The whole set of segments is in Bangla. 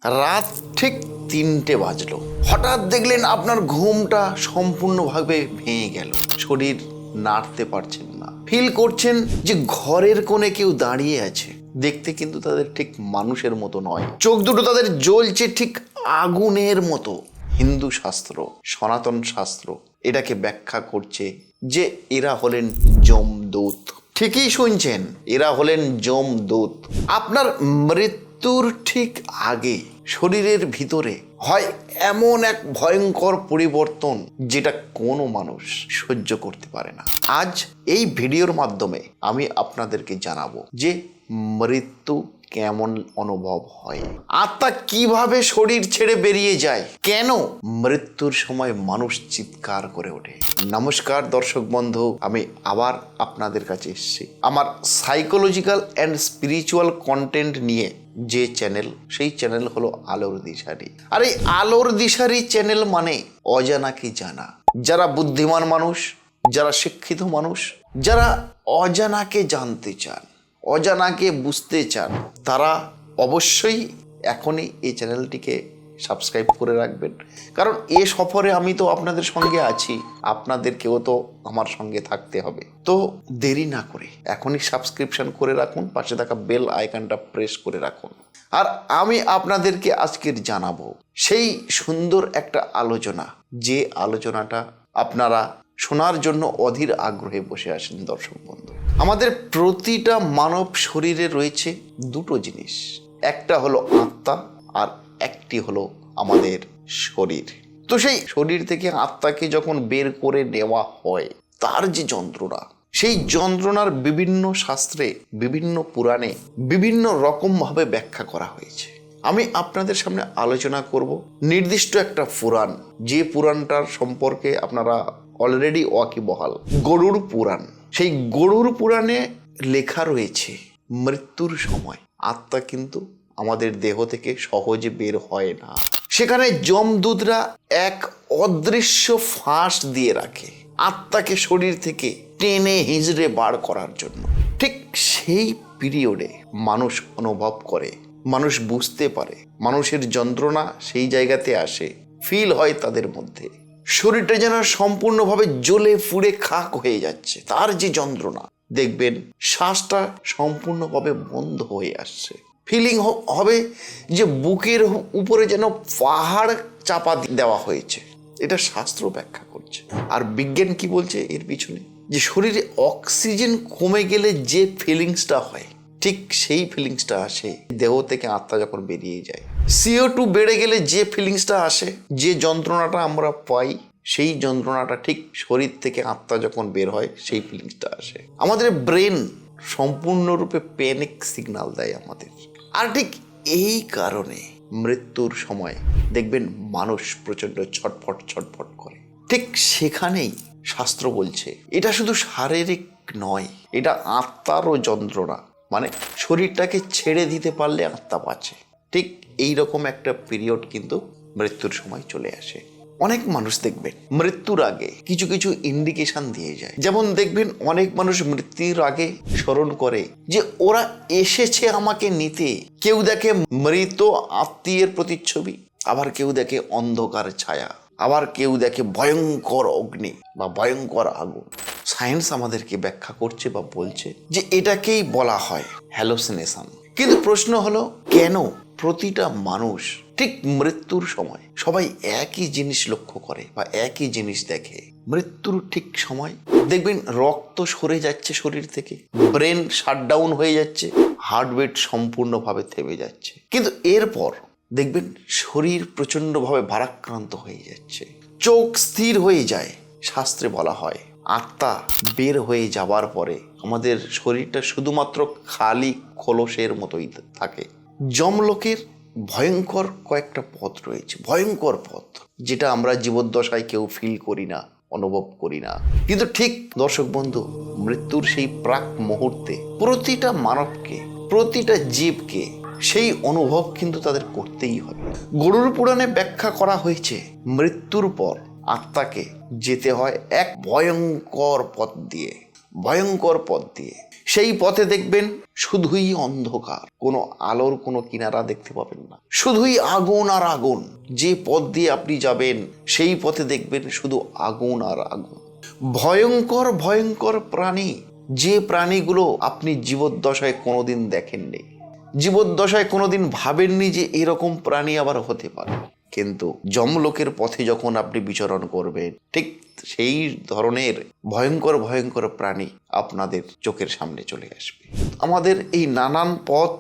রাত ঠিক ৩টে বাজলো, হঠাৎ দেখলেন আপনার ঘুমটা সম্পূর্ণভাবে ভেঙে গেল। শরীর নাড়তে পারছেন না, ফিল করছেন যে ঘরের কোণে কেউ দাঁড়িয়ে আছে। দেখতে কিন্তু তাদের ঠিক মানুষের মতো নয়, চোখ দুটো তাদের জ্বলছে ঠিক আগুনের মতো। হিন্দু শাস্ত্র, সনাতন শাস্ত্র এটাকে ব্যাখ্যা করছে যে এরা হলেন যমদূত। ঠিকই শুনছেন, এরা হলেন যমদূত। আপনার মৃত্যুর ঠিক আগে শরীরের ভিতরে হয় এমন এক ভয়ঙ্কর পরিবর্তন যেটা কোনো মানুষ সহ্য করতে পারে না। আজ এই ভিডিওর মাধ্যমে আমি আপনাদেরকে জানাবো যে মৃত্যু কেমন অনুভব হয়, আত্মা কিভাবে শরীর ছেড়ে বেরিয়ে যায়, কেন মৃত্যুর সময় মানুষ চিৎকার করে ওঠে। নমস্কার দর্শক বন্ধু, আমি আবার আপনাদের কাছে এসেছি আমার সাইকোলজিক্যাল অ্যান্ড স্পিরিচুয়াল কন্টেন্ট নিয়ে যে চ্যানেল, সেই চ্যানেল হলো আলোর দিশারি। আর এই আলোর দিশারি চ্যানেল মানে অজানাকে জানা। যারা বুদ্ধিমান মানুষ, যারা শিক্ষিত মানুষ, যারা অজানাকে জানতে চান, অজানাকে বুঝতে চান, তারা অবশ্যই এখনই এই চ্যানেলটিকে সাবস্ক্রাইব করে রাখবেন। কারণ এ সফরে আমি তো আপনাদের সঙ্গে আছি, আপনাদেরকেও তো আমার সঙ্গে থাকতে হবে। তো দেরি না করে এখনই সাবস্ক্রিপশন করে রাখুন, পাশে থাকা বেল আইকনটা প্রেস করে রাখুন। আর আমি আপনাদেরকে আজকের জানাবো সেই সুন্দর একটা আলোচনা, যে আলোচনাটা আপনারা শোনার জন্য অধীর আগ্রহে বসে আসেন। দর্শক বন্ধু, আমাদের প্রতিটা মানব শরীরে রয়েছে দুটো জিনিস, একটা হলো আত্মা আর একটি হলো আমাদের শরীর। তো সেই শরীর থেকে আত্মাকে যখন বের করে নেওয়া হয়, তার যে যন্ত্রণা, সেই যন্ত্রণার বিভিন্ন শাস্ত্রে, বিভিন্ন পুরাণে বিভিন্ন রকমভাবে ব্যাখ্যা করা হয়েছে। আমি আপনাদের সামনে আলোচনা করব নির্দিষ্ট একটা পুরাণ, যে পুরাণটার সম্পর্কে আপনারা অলরেডি ওয়াকিবহাল, গরুড় পুরাণ। সেই গরুড় পুরাণে লেখা রয়েছে মৃত্যুর সময় আত্মা কিন্তু আমাদের দেহ থেকে সহজে বের হয় না। সেখানে যমদূতরা এক অদৃশ্য ফাঁস দিয়ে রাখে আত্মাকে শরীর থেকে টেনে হিজড়ে বার করার জন্য। ঠিক সেই পিরিয়ডে মানুষ অনুভব করে, মানুষ বুঝতে পারে, মানুষের যন্ত্রণা সেই জায়গাতে আসে, ফিল হয় তাদের মধ্যে। শরীরটা যেন সম্পূর্ণভাবে জ্বলে পুড়ে খাক হয়ে যাচ্ছে। তার যে যন্ত্রণা, দেখবেন শ্বাসটা সম্পূর্ণভাবে বন্ধ হয়ে আসছে। ফিলিং হবে যে বুকের উপরে যেন পাহাড় চাপা দেওয়া হয়েছে। এটা শাস্ত্র ব্যাখ্যা করছে। আর বিজ্ঞান কি বলছে এর পিছনে, যে শরীরে অক্সিজেন কমে গেলে যে ফিলিংসটা হয়, ঠিক সেই ফিলিংসটা আসে দেহ থেকে আত্মা যখন বেরিয়ে যায়। CO2 বেড়ে গেলে যে ফিলিংসটা আসে, যে যন্ত্রণাটা আমরা পাই, সেই যন্ত্রণাটা ঠিক শরীর থেকে আত্মা যখন বের হয় সেই ফিলিংসটা আসে। আমাদের ব্রেন সম্পূর্ণরূপে প্যানিক সিগন্যাল দেয় আমাদের। আর ঠিক এই কারণে মৃত্যুর সময় দেখবেন মানুষ প্রচণ্ড ছটফট ছটফট করে। ঠিক সেখানেই শাস্ত্র বলছে এটা শুধু শারীরিক নয়, এটা আত্মারও যন্ত্রণা। মানে শরীরটাকে ছেড়ে দিতে পারলে আত্মা বাঁচে। ঠিক এইরকম একটা পিরিয়ড কিন্তু মৃত্যুর সময় চলে আসে। অনেক মানুষ দেখবেন মৃত্যুর আগে কিছু কিছু ইন্ডিকেশন দিয়ে যায়। যেমন দেখবেন অনেক মানুষ মৃত্যুর আগে স্মরণ করে যে ওরা এসেছে আমাকে নিতে। কেউ দেখে মৃত আত্মীয়ের প্রতিচ্ছবি, আবার কেউ দেখে অন্ধকার ছায়া, আবার কেউ দেখে ভয়ঙ্কর অগ্নি বা ভয়ঙ্কর আগুন। সায়েন্স আমাদেরকে ব্যাখ্যা করছে বা বলছে যে এটাকেই বলা হয় হ্যালোসিনেশন। কিন্তু প্রশ্ন হলো, কেন প্রতিটা মানুষ ঠিক মৃত্যুর সময় সবাই একই জিনিস লক্ষ্য করে বা একই জিনিস দেখে? মৃত্যুর ঠিক সময় দেখবেন রক্ত সরে যাচ্ছে শরীর থেকে, ব্রেন শাটডাউন হয়ে যাচ্ছে, হার্টবিট সম্পূর্ণভাবে থেমে যাচ্ছে। কিন্তু এরপর দেখবেন শরীর প্রচণ্ডভাবে ভারাক্রান্ত হয়ে যাচ্ছে, চোখ স্থির হয়ে যায়। শাস্ত্রে বলা হয় আত্মা বের হয়ে যাবার পরে আমাদের শরীরটা শুধুমাত্র খালি খোলসের মতোই থাকে। যমলোকের ভয়ঙ্কর কয়েকটা পথ রয়েছে, ভয়ঙ্কর পথ, যেটা আমরা জীবদ্দশায় কেউ ফিল করি না, অনুভব করি না। কিন্তু ঠিক দর্শক বন্ধু, মৃত্যুর সেই প্রাক মুহূর্তে প্রতিটা মানবকে, প্রতিটা জীবকে সেই অনুভব কিন্তু তাদের করতেই হবে। গরুড় পুরাণে ব্যাখ্যা করা হয়েছে মৃত্যুর পর আত্মাকে যেতে হয় এক ভয়ঙ্কর পথ দিয়ে, ভয়ঙ্কর পথ দিয়ে। সেই পথে দেখবেন শুধুই অন্ধকার, কোনো আলোর কোনো কিনারা দেখতে পাবেন না, শুধুই আগুন আর আগুন। যে পথ দিয়ে আপনি যাবেন সেই পথে দেখবেন শুধু আগুন আর আগুন। ভয়ঙ্কর ভয়ঙ্কর প্রাণী, যে প্রাণীগুলো আপনি জীবদ্দশায় কোনোদিন দেখেননি, জীবদ্দশায় কোনোদিন ভাবেননি যে এরকম প্রাণী আবার হতে পারে, কিন্তু যমলোকের পথে যখন আপনি বিচরণ করবেন ঠিক সেই ধরনের ভয়ঙ্কর ভয়ঙ্কর প্রাণী আপনাদের চোখের সামনে চলে আসবে। আমাদের এই নানান পথ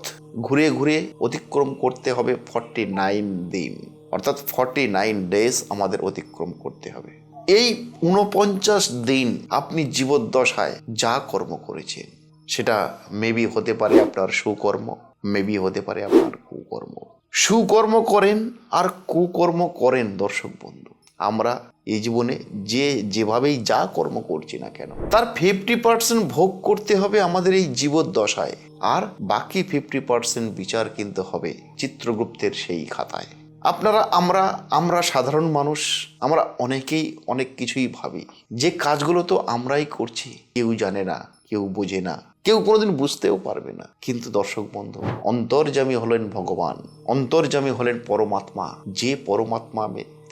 ঘুরে ঘুরে অতিক্রম করতে হবে 49 দিন, অর্থাৎ 49 ডেজ আমাদের অতিক্রম করতে হবে। এই 49 দিন আপনি জীবদ্দশায় যা কর্ম করেছেন সেটা মেবি হতে পারে আপনার সুকর্ম, মেবি হতে পারে আপনার কুকর্ম। সুকর্ম করেন আর কুকর্ম করেন দর্শক বন্ধু, আমরা এই জীবনে যেভাবেই যা কর্ম করছি না কেন তার 50% ভোগ করতে হবে আমাদের এই জীবদ্দশায়, আর বাকি 50% বিচার কিন্তু হবে চিত্রগুপ্তের সেই খাতায়। আপনারা আমরা সাধারণ মানুষ, আমরা অনেকেই অনেক কিছুই ভাবি যে কাজগুলো তো আমরাই করছি, কেউ জানে না, কেউ বোঝে না, কেউ কোনোদিন বুঝতেও পারবে না। কিন্তু দর্শক বন্ধু, অন্তর্যামী হলেন ভগবান, অন্তর্যামী হলেন পরমাত্মা, যে পরমাত্মা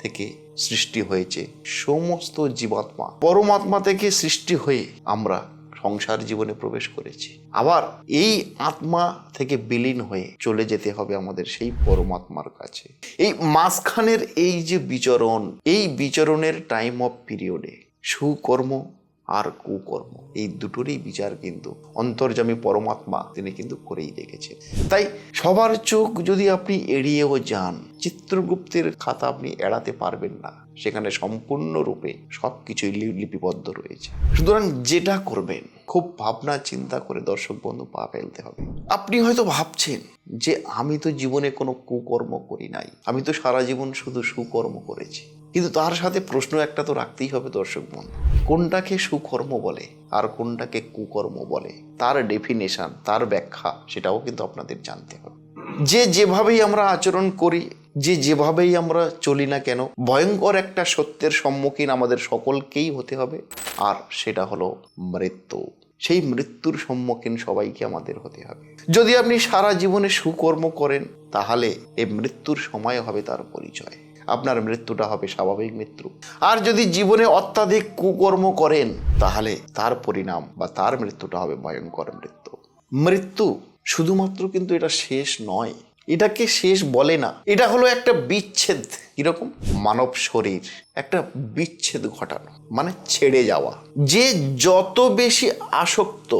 থেকে সৃষ্টি হয়েছে সমস্ত জীবাত্মা, পরমাত্মা থেকে সৃষ্টি হয়ে আমরা সংসার জীবনে প্রবেশ করেছি। আবার এই আত্মা থেকে বিলীন হয়ে চলে যেতে হবে আমাদের সেই পরমাত্মার কাছে। এই মাঝখানের এই যে বিচরণ, এই বিচরণের টাইম অফ পিরিয়ডে সুকর্ম আর কুকর্ম এই দুটোরই বিচার কিন্তু অন্তর্যামী পরমাত্মা তিনি কিন্তু করেই রেখেছেন। তাই সবার চোখ যদি আপনি এড়িয়েও যান, চিত্রগুপ্তের খাতা আপনি এড়াতে পারবেন না, সেখানে সম্পূর্ণরূপে সবকিছুই লিপিবদ্ধ রয়েছে। সুতরাং যেটা করবেন খুব ভাবনা চিন্তা করে দর্শক বন্ধু পা ফেলতে হবে। আপনি হয়তো ভাবছেন যে আমি তো জীবনে কোনো কুকর্ম করি নাই, আমি তো সারা জীবন শুধু সুকর্ম করেছি, কিন্তু তার সাথে প্রশ্ন একটা তো রাখতেই হবে দর্শক বন্ধু, কোনটাকে সুকর্ম বলে আর কোনটাকে কুকর্ম বলে, তার ডেফিনেশন, তার ব্যাখ্যা সেটাও কিন্তু আপনাদের জানতে হবে। যেভাবেই আমরা আচরণ করি, যেভাবেই আমরা চলি না কেন, ভয়ঙ্কর একটা সত্যের সম্মুখীন আমাদের সকলকেই হতে হবে, আর সেটা হলো মৃত্যু। সেই মৃত্যুর সম্মুখীন সবাইকে আমাদের হতে হবে। যদি আপনি সারা জীবনে সুকর্ম করেন তাহলে এই মৃত্যুর সময় হবে তার পরিচয়, আপনার মৃত্যুটা হবে স্বাভাবিক মৃত্যু। আর যদি জীবনে অত্যাধিক কুকর্ম করেন তাহলে তার পরিণাম বা তার মৃত্যুটা হবে ভয়ঙ্কর মৃত্যু। মৃত্যু শুধুমাত্র কিন্তু এটা শেষ নয়, এটাকে শেষ বলে না, এটা হলো একটা বিচ্ছেদ। কিরকম? মানব শরীর একটা বিচ্ছেদ ঘটানো, মানে ছেড়ে যাওয়া। যে যত বেশি আসক্ত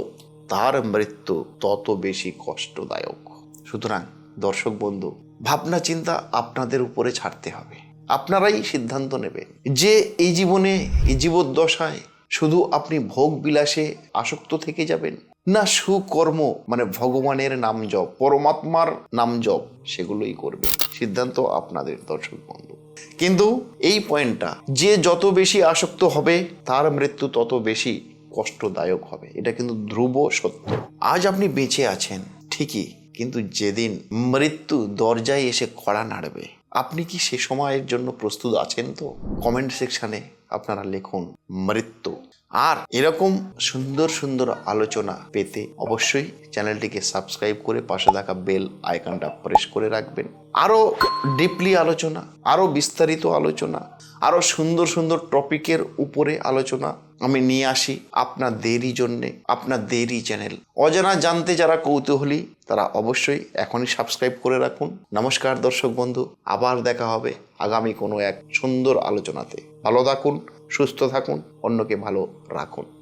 তার মৃত্যু তত বেশি কষ্টদায়ক। সুতরাং দর্শক বন্ধু, ভাবনা চিন্তা আপনাদের উপরে ছাড়তে হবে, আপনারাই সিদ্ধান্ত নেবেন যে এই জীবনে, এই জীবদ্দশায় শুধু আপনি ভোগ বিলাসে আসক্ত থেকে যাবেন, না সুকর্ম মানে ভগবানের নাম জপ, পরমাত্মার নাম জপ সেগুলোই করবেন। সিদ্ধান্ত আপনাদের দর্শক বন্ধু। কিন্তু এই পয়েন্টটা, যে যত বেশি আসক্ত হবে তার মৃত্যু তত বেশি কষ্টদায়ক হবে, এটা কিন্তু ধ্রুব সত্য। আজ আপনি বেঁচে আছেন ঠিকই, কিন্তু যেদিন মৃত্যু দরজায় এসে কড়া নাড়বে, আপনি কি সে সময়ের জন্য প্রস্তুত আছেন? তো কমেন্ট সেকশনে আপনারা লিখুন মৃত্যু। আর এরকম সুন্দর সুন্দর আলোচনা পেতে অবশ্যই চ্যানেলটিকে সাবস্ক্রাইব করে পাশে থাকা বেল আইকনটা প্রেস করে রাখবেন। আরও ডিপলি আলোচনা, আরও বিস্তারিত আলোচনা, আরও সুন্দর সুন্দর টপিকের উপরে আলোচনা আমি নিয়ে আসি আপনাদেরই জন্যে, আপনাদেরই চ্যানেল। অজানা জানতে যারা কৌতূহলী তারা অবশ্যই এখনই সাবস্ক্রাইব করে রাখুন। নমস্কার দর্শক বন্ধু, আবার দেখা হবে আগামী কোনো এক সুন্দর আলোচনাতে। ভালো থাকুন, সুস্থ থাকুন, অন্যকে ভালো রাখুন।